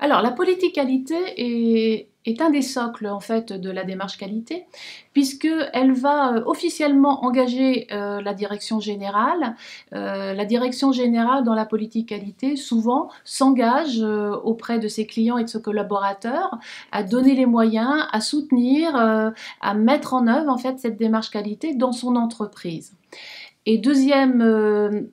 Alors, la politique qualité est un des socles en fait de la démarche qualité, puisqu'elle va officiellement engager la direction générale. La direction générale dans la politique qualité souvent s'engage auprès de ses clients et de ses collaborateurs à donner les moyens, à soutenir, à mettre en œuvre en fait cette démarche qualité dans son entreprise. Et deuxième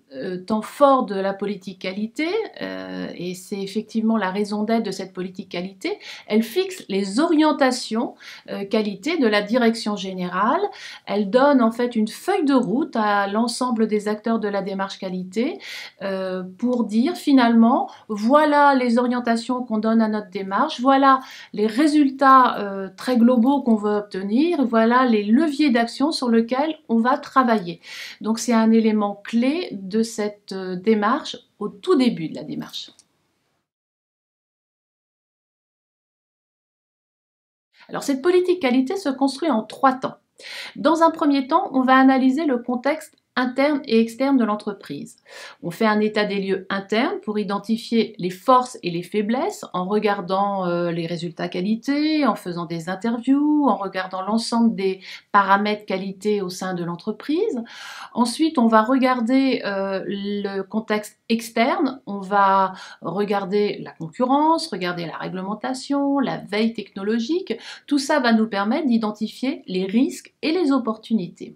temps fort de la politique qualité, et c'est effectivement la raison d'être de cette politique qualité, elle fixe les orientations qualité de la direction générale. Elle donne en fait une feuille de route à l'ensemble des acteurs de la démarche qualité pour dire finalement voilà les orientations qu'on donne à notre démarche, voilà les résultats très globaux qu'on veut obtenir, voilà les leviers d'action sur lesquels on va travailler. Donc c'est un élément clé de cette démarche au tout début de la démarche. Alors cette politique qualité se construit en 3 temps. Dans un premier temps, on va analyser le contexte interne et externe de l'entreprise. On fait un état des lieux interne pour identifier les forces et les faiblesses en regardant les résultats qualité, en faisant des interviews, en regardant l'ensemble des paramètres qualité au sein de l'entreprise. Ensuite, on va regarder le contexte externe, on va regarder la concurrence, regarder la réglementation, la veille technologique. Tout ça va nous permettre d'identifier les risques et les opportunités.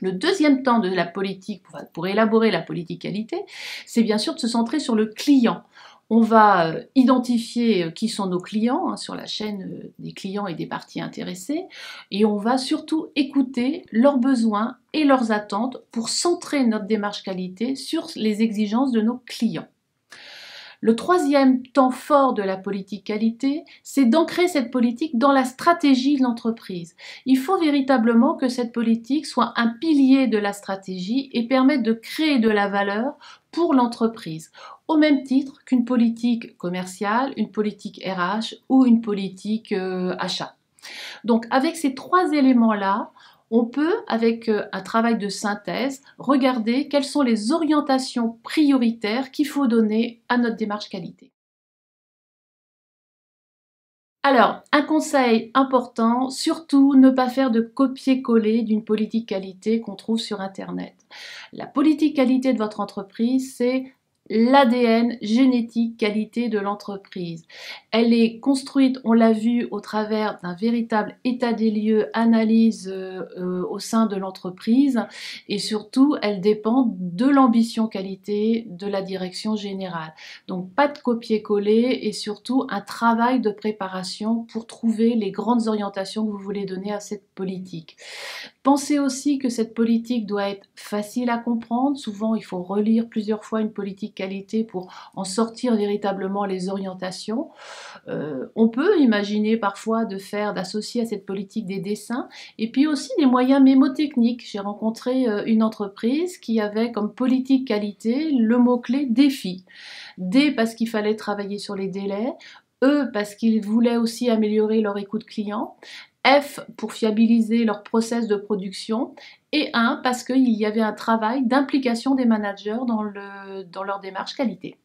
Le deuxième temps de la politique, pour élaborer la politique qualité, c'est bien sûr de se centrer sur le client. On va identifier qui sont nos clients sur la chaîne des clients et des parties intéressées, et on va surtout écouter leurs besoins et leurs attentes pour centrer notre démarche qualité sur les exigences de nos clients. Le troisième temps fort de la politique qualité, c'est d'ancrer cette politique dans la stratégie de l'entreprise. Il faut véritablement que cette politique soit un pilier de la stratégie et permette de créer de la valeur pour l'entreprise, au même titre qu'une politique commerciale, une politique RH ou une politique achat. Donc avec ces 3 éléments-là, on peut, avec un travail de synthèse, regarder quelles sont les orientations prioritaires qu'il faut donner à notre démarche qualité. Alors, un conseil important, surtout ne pas faire de copier-coller d'une politique qualité qu'on trouve sur Internet. La politique qualité de votre entreprise, c'est l'ADN génétique qualité de l'entreprise. Elle est construite, on l'a vu, au travers d'un véritable état des lieux, analyse au sein de l'entreprise, et surtout, elle dépend de l'ambition qualité de la direction générale. Donc, pas de copier-coller et surtout un travail de préparation pour trouver les grandes orientations que vous voulez donner à cette politique. Pensez aussi que cette politique doit être facile à comprendre. Souvent, il faut relire plusieurs fois une politique qualité pour en sortir véritablement les orientations. On peut imaginer parfois d'associer à cette politique des dessins et puis aussi des moyens mémotechniques. J'ai rencontré une entreprise qui avait comme politique qualité le mot-clé défi. D parce qu'il fallait travailler sur les délais, E parce qu'ils voulaient aussi améliorer leur écoute client, F pour fiabiliser leur process de production, et 1 parce qu'il y avait un travail d'implication des managers dans leur démarche qualité.